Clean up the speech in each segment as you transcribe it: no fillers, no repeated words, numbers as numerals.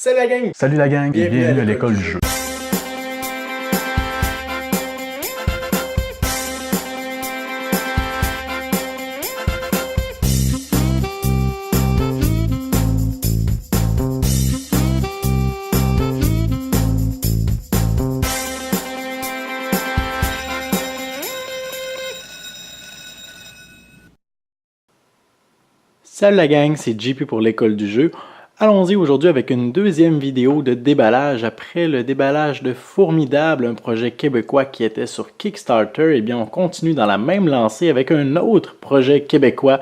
Salut la gang! Salut la gang, et bienvenue à l'école du jeu. Salut la gang, c'est JP pour l'école du jeu. Allons-y aujourd'hui avec une deuxième vidéo de déballage. Après le déballage de Formidable, un projet québécois qui était sur Kickstarter, eh bien on continue dans la même lancée avec un autre projet québécois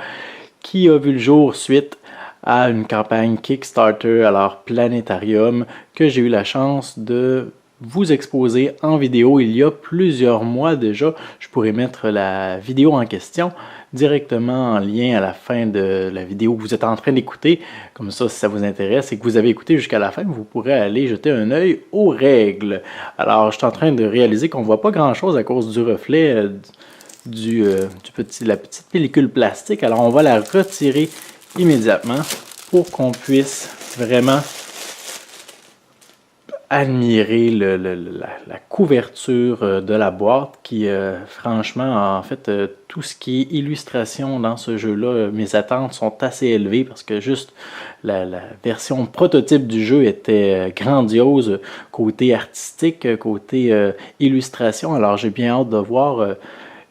qui a vu le jour suite à une campagne Kickstarter, alors Planétarium, que j'ai eu la chance de vous exposer en vidéo il y a plusieurs mois déjà. Je pourrais mettre la vidéo en question directement en lien à la fin de la vidéo que vous êtes en train d'écouter. Comme ça, si ça vous intéresse et que vous avez écouté jusqu'à la fin, vous pourrez aller jeter un œil aux règles. Alors, je suis en train de réaliser qu'on ne voit pas grand-chose à cause du reflet la petite pellicule plastique. Alors, on va la retirer immédiatement pour qu'on puisse vraiment admirer la couverture de la boîte qui, franchement, en fait, tout ce qui est illustration dans ce jeu-là, mes attentes sont assez élevées parce que juste la version prototype du jeu était grandiose côté artistique, côté illustration. Alors, j'ai bien hâte de voir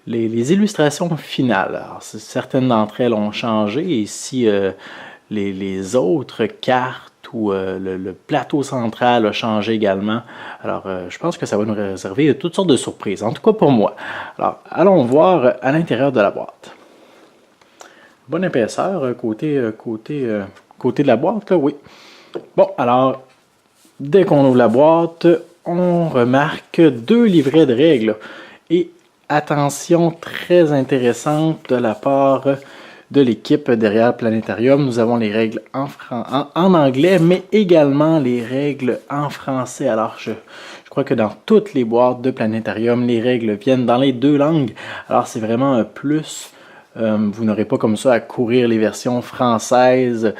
les illustrations finales. Alors, certaines d'entre elles ont changé et si les autres cartes où le plateau central a changé également. Alors, je pense que ça va nous réserver toutes sortes de surprises, en tout cas pour moi. Alors, allons voir à l'intérieur de la boîte. Bonne épaisseur côté de la boîte, là, oui. Bon, alors, dès qu'on ouvre la boîte, on remarque deux livrets de règles. Et attention très intéressante de la part de l'équipe derrière Planétarium. Nous avons les règles en anglais, mais également les règles en français. Alors, je crois que dans toutes les boîtes de Planétarium, les règles viennent dans les deux langues. Alors, c'est vraiment un plus. Vous n'aurez pas comme ça à courir les versions françaises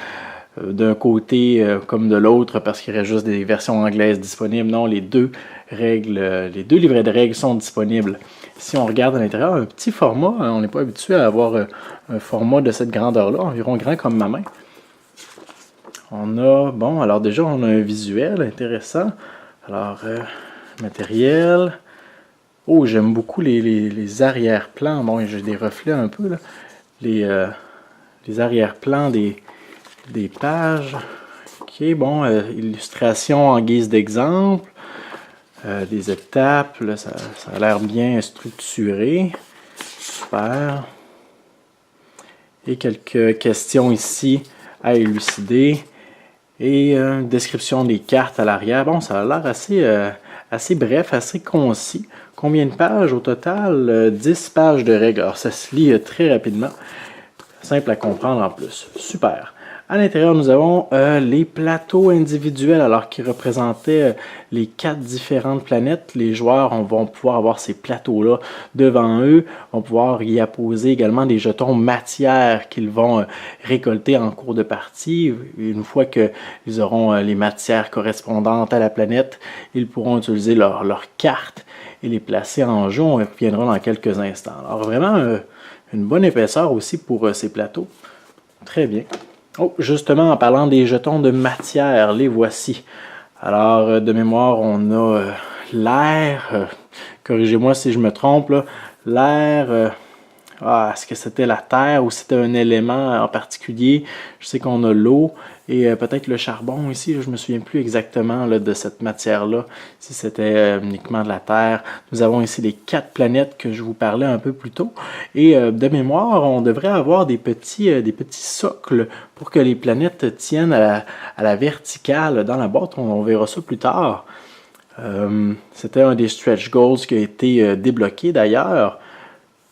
d'un côté comme de l'autre parce qu'il reste juste des versions anglaises disponibles. Non, les deux livrets de règles sont disponibles. Si on regarde à l'intérieur, un petit format, on n'est pas habitué à avoir un format de cette grandeur-là, environ grand comme ma main. On a, bon, alors déjà, on a un visuel intéressant. Alors, matériel. Oh, j'aime beaucoup les arrière-plans. Bon, j'ai des reflets un peu, là. Les arrière-plans des pages. Ok, bon, illustration en guise d'exemple. Des étapes, là, ça a l'air bien structuré. Super. Et quelques questions ici à élucider. Et une description des cartes à l'arrière. Bon, ça a l'air assez bref, assez concis. Combien de pages au total? 10 pages de règles. Alors, ça se lit très rapidement. Simple à comprendre en plus. Super. À l'intérieur, nous avons les plateaux individuels, alors qui représentaient les 4 différentes planètes. Les joueurs vont pouvoir avoir ces plateaux-là devant eux, vont pouvoir y apposer également des jetons matière qu'ils vont récolter en cours de partie. Une fois qu'ils auront les matières correspondantes à la planète, ils pourront utiliser leur carte et les placer en jeu. On y reviendra dans quelques instants. Alors vraiment, une bonne épaisseur aussi pour ces plateaux. Très bien. Oh, justement, en parlant des jetons de matière, les voici. Alors, de mémoire, on a l'air. Corrigez-moi si je me trompe. L'air. Est-ce que c'était la terre ou c'était un élément en particulier? Je sais qu'on a l'eau et peut-être le charbon ici. Je ne me souviens plus exactement de cette matière-là, si c'était uniquement de la terre. Nous avons ici les 4 planètes que je vous parlais un peu plus tôt. Et de mémoire, on devrait avoir des petits socles pour que les planètes tiennent à la verticale dans la boîte. On verra ça plus tard. C'était un des stretch goals qui a été débloqué d'ailleurs.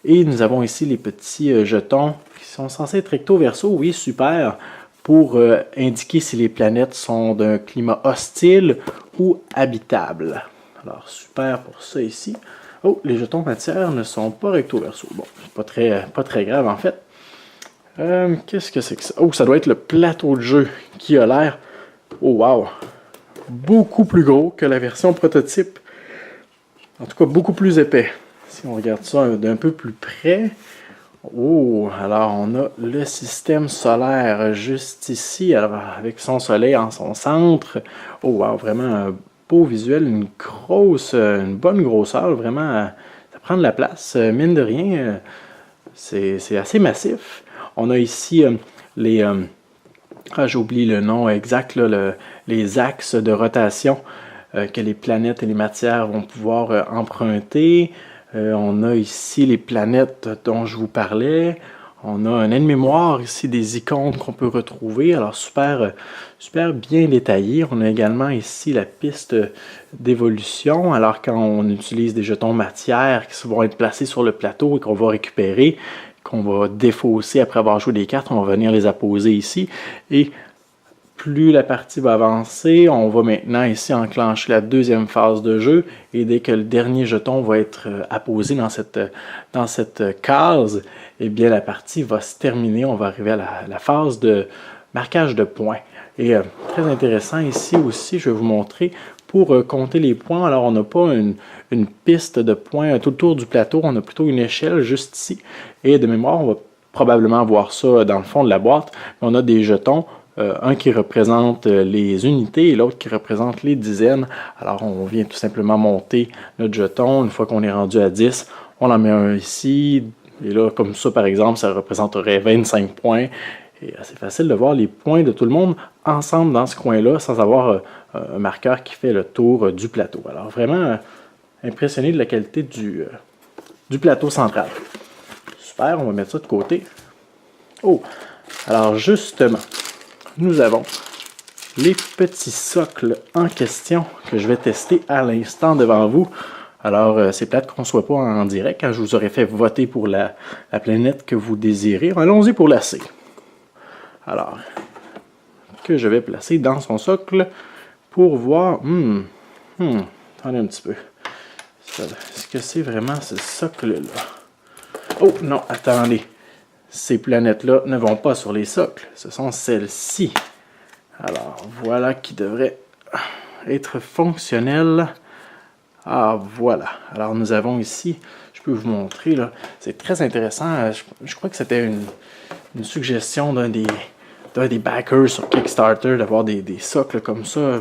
Et nous avons ici les petits jetons qui sont censés être recto-verso, oui, super, pour indiquer si les planètes sont d'un climat hostile ou habitable. Alors, super pour ça ici. Oh, les jetons matière ne sont pas recto-verso. Bon, pas très grave en fait. Qu'est-ce que c'est que ça? Oh, ça doit être le plateau de jeu qui a l'air... Oh, wow! beaucoup plus gros que la version prototype. En tout cas, beaucoup plus épais. Si on regarde ça d'un peu plus près, oh, alors on a le système solaire juste ici, alors avec son soleil en son centre. Oh wow, vraiment un beau visuel, une bonne grosseur, vraiment, ça prend de la place, mine de rien, c'est assez massif. On a ici j'ai oublié le nom exact, là, les axes de rotation que les planètes et les matières vont pouvoir emprunter. On a ici les planètes dont je vous parlais. On a un aide-mémoire ici, des icônes qu'on peut retrouver. Alors, super bien détaillé. On a également ici la piste d'évolution. Alors, quand on utilise des jetons matière qui vont être placés sur le plateau et qu'on va récupérer, qu'on va défausser après avoir joué des cartes, on va venir les apposer ici. Et plus la partie va avancer, on va maintenant ici enclencher la deuxième phase de jeu et dès que le dernier jeton va être apposé dans cette case, eh bien la partie va se terminer, on va arriver à la phase de marquage de points. Et très intéressant ici aussi, je vais vous montrer pour compter les points. Alors on n'a pas une piste de points tout autour du plateau, on a plutôt une échelle juste ici. Et de mémoire, on va probablement voir ça dans le fond de la boîte, on a des jetons. Un qui représente les unités et l'autre qui représente les dizaines. Alors, on vient tout simplement monter notre jeton. Une fois qu'on est rendu à 10, on en met un ici. Et là, comme ça, par exemple, ça représenterait 25 points. Et c'est facile de voir les points de tout le monde ensemble dans ce coin-là sans avoir un marqueur qui fait le tour du plateau. Alors, vraiment impressionné de la qualité du plateau central. Super, on va mettre ça de côté. Oh, alors justement, nous avons les petits socles en question que je vais tester à l'instant devant vous. Alors, c'est plate qu'on ne soit pas en direct, quand je vous aurais fait voter pour la planète que vous désirez. Allons-y pour la C. Alors, que je vais placer dans son socle pour voir... attendez un petit peu. Est-ce que c'est vraiment ce socle-là? Oh, non, attendez. Ces planètes-là ne vont pas sur les socles, ce sont celles-ci. Alors, voilà qui devrait être fonctionnel. Ah, voilà. Alors, nous avons ici, je peux vous montrer, là, c'est très intéressant. Je crois que c'était une suggestion d'un des backers sur Kickstarter d'avoir des socles comme ça.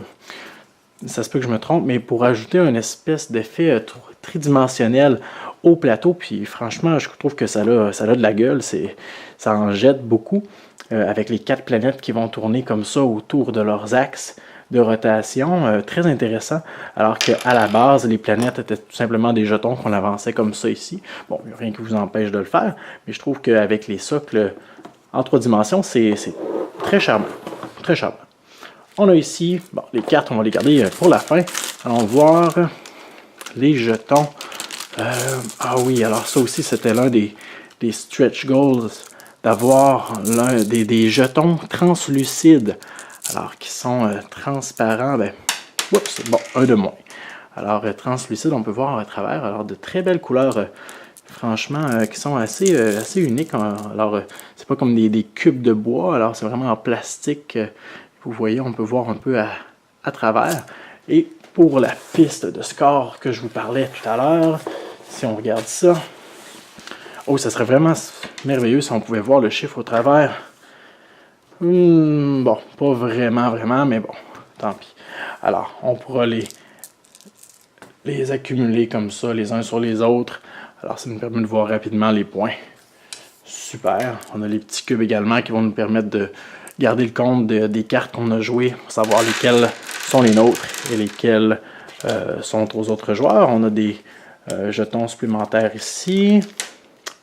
Ça se peut que je me trompe, mais pour ajouter une espèce d'effet tridimensionnel au plateau, puis franchement, je trouve que ça a de la gueule, ça en jette beaucoup, avec les 4 planètes qui vont tourner comme ça autour de leurs axes de rotation, très intéressant, alors qu'à la base, les planètes étaient tout simplement des jetons qu'on avançait comme ça ici. Bon, il n'y a rien qui vous empêche de le faire, mais je trouve qu'avec les socles en 3 dimensions, c'est très charmant, très charmant. On a ici, bon, les cartes, on va les garder pour la fin. Allons voir les jetons. Ah oui, alors ça aussi, c'était l'un des stretch goals, d'avoir des jetons translucides, alors qui sont transparents. Ben, oups, bon, un de moins. Alors, translucide, on peut voir à travers. Alors, de très belles couleurs, franchement, qui sont assez uniques. Alors, c'est pas comme des cubes de bois, alors c'est vraiment en plastique. Vous voyez, on peut voir un peu à travers. Et pour la piste de score que je vous parlais tout à l'heure, si on regarde ça, oh, ça serait vraiment merveilleux si on pouvait voir le chiffre au travers. Bon, pas vraiment, mais bon, tant pis. Alors, on pourra les accumuler comme ça, les uns sur les autres. Alors, ça nous permet de voir rapidement les points. Super. On a les petits cubes également qui vont nous permettre de garder le compte des cartes qu'on a jouées pour savoir lesquelles sont les nôtres et lesquelles sont aux autres joueurs. On a des jetons supplémentaires ici.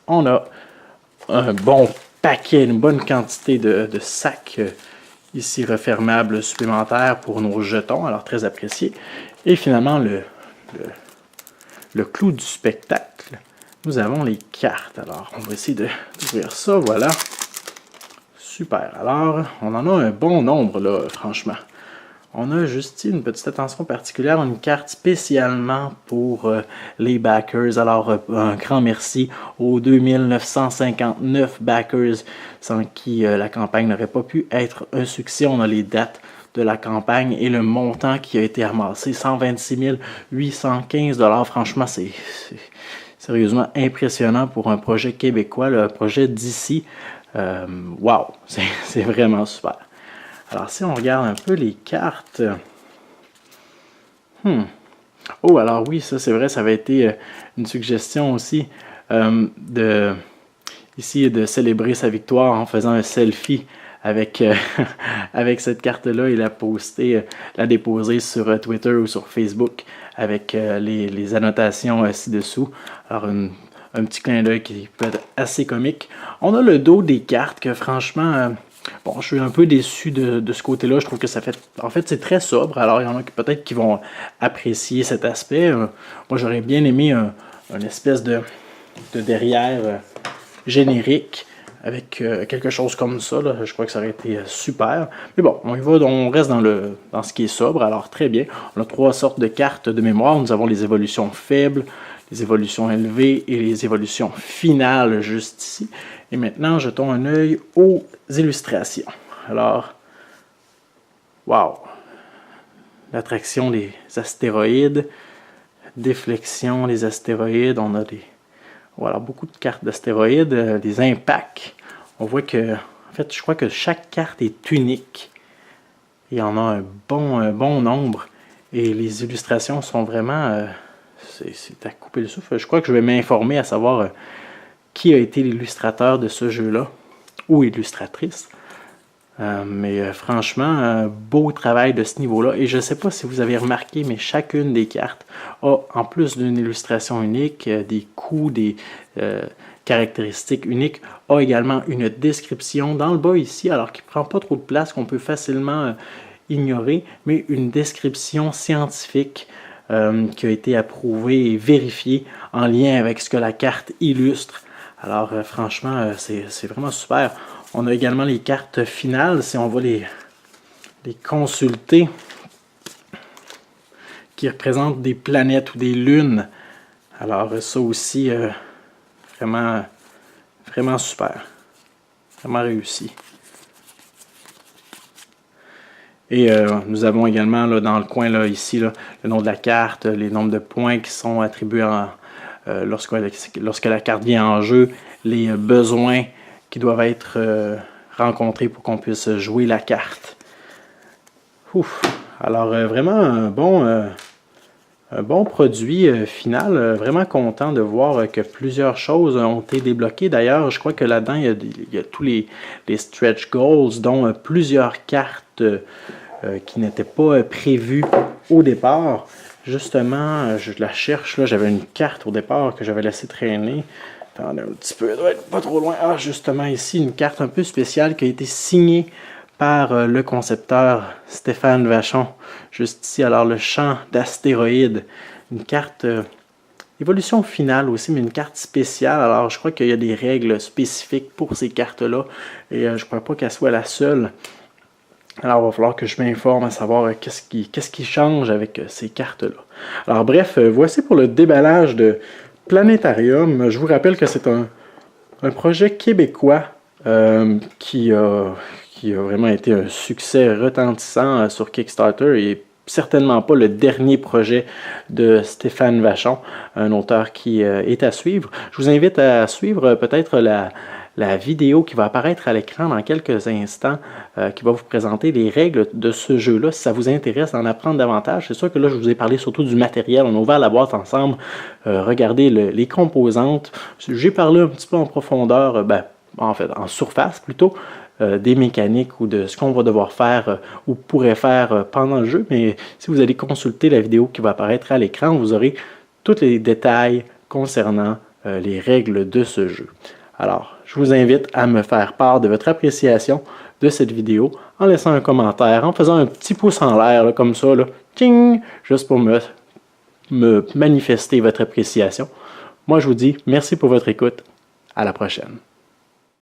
On a un bon paquet, une bonne quantité de sacs ici refermables supplémentaires pour nos jetons, alors très apprécié. Et finalement, le clou du spectacle, nous avons les cartes. Alors, on va essayer d'ouvrir ça, voilà. Super, alors, on en a un bon nombre, là, franchement. On a juste une petite attention particulière, une carte spécialement pour les backers. Alors, un grand merci aux 2959 backers sans qui la campagne n'aurait pas pu être un succès. On a les dates de la campagne et le montant qui a été amassé, 126 815 $. Franchement, c'est sérieusement impressionnant pour un projet québécois, le projet d'ici. Wow, c'est vraiment super. Alors, si on regarde un peu les cartes... Oh, alors oui, ça c'est vrai, ça avait été une suggestion aussi ici de célébrer sa victoire en faisant un selfie avec, avec cette carte-là et la déposer sur Twitter ou sur Facebook avec les annotations ci-dessous. Alors, un petit clin d'œil qui peut être assez comique. On a le dos des cartes que franchement... bon, je suis un peu déçu de ce côté-là. Je trouve que ça fait... En fait, c'est très sobre. Alors, il y en a peut-être qui vont apprécier cet aspect. Moi, j'aurais bien aimé une espèce de derrière générique avec quelque chose comme ça. Là. Je crois que ça aurait été super. Mais bon, on reste dans ce qui est sobre. Alors, très bien. On a 3 sortes de cartes de mémoire. Nous avons les évolutions faibles, les évolutions élevées et les évolutions finales juste ici. Et maintenant, jetons un œil aux illustrations. Alors, wow! L'attraction des astéroïdes, déflexion des astéroïdes, on a voilà, beaucoup de cartes d'astéroïdes, des impacts. On voit que, en fait, je crois que chaque carte est unique. Il y en a un bon nombre. Et les illustrations sont vraiment... c'est à couper le souffle. Je crois que je vais m'informer à savoir qui a été l'illustrateur de ce jeu-là, ou illustratrice. Mais franchement, beau travail de ce niveau-là. Et je ne sais pas si vous avez remarqué, mais chacune des cartes a, en plus d'une illustration unique, des coups, des caractéristiques uniques, a également une description dans le bas ici, alors qui ne prend pas trop de place, qu'on peut facilement ignorer, mais une description scientifique qui a été approuvée et vérifiée en lien avec ce que la carte illustre. Alors franchement, c'est vraiment super. On a également les cartes finales, si on va les consulter, qui représentent des planètes ou des lunes. Alors ça aussi, vraiment super. Vraiment réussi. Et nous avons également là, dans le coin là, ici là, le nom de la carte, les nombres de points qui sont attribués lorsque la carte vient en jeu, les besoins qui doivent être rencontrés pour qu'on puisse jouer la carte. Ouf. Alors vraiment un bon produit final. Vraiment content de voir que plusieurs choses ont été débloquées. D'ailleurs, je crois que là-dedans, il y a tous les stretch goals, dont plusieurs cartes qui n'étaient pas prévues au départ. Justement, je la cherche. Là, j'avais une carte au départ que j'avais laissé traîner. Attendez un petit peu, elle doit être pas trop loin. Ah, justement ici, une carte un peu spéciale qui a été signée par le concepteur Stéphane Vachon. Juste ici, alors le champ d'astéroïdes. Une carte évolution finale aussi, mais une carte spéciale. Alors, je crois qu'il y a des règles spécifiques pour ces cartes-là. Et je ne crois pas qu'elle soit la seule. Alors, il va falloir que je m'informe à savoir qu'est-ce qui change avec ces cartes-là. Alors, bref, voici pour le déballage de Planétarium. Je vous rappelle que c'est un projet québécois qui a vraiment été un succès retentissant sur Kickstarter et certainement pas le dernier projet de Stéphane Vachon, un auteur qui est à suivre. Je vous invite à suivre peut-être la vidéo qui va apparaître à l'écran dans quelques instants, qui va vous présenter les règles de ce jeu-là, si ça vous intéresse d'en apprendre davantage. C'est sûr que là, je vous ai parlé surtout du matériel. On a ouvert la boîte ensemble, regardez les composantes. J'ai parlé un petit peu en profondeur, en fait, en surface plutôt, des mécaniques ou de ce qu'on va devoir faire ou pourrait faire pendant le jeu. Mais si vous allez consulter la vidéo qui va apparaître à l'écran, vous aurez tous les détails concernant les règles de ce jeu. Alors, je vous invite à me faire part de votre appréciation de cette vidéo en laissant un commentaire, en faisant un petit pouce en l'air, là, comme ça, là, tching, juste pour me manifester votre appréciation. Moi, je vous dis merci pour votre écoute. À la prochaine.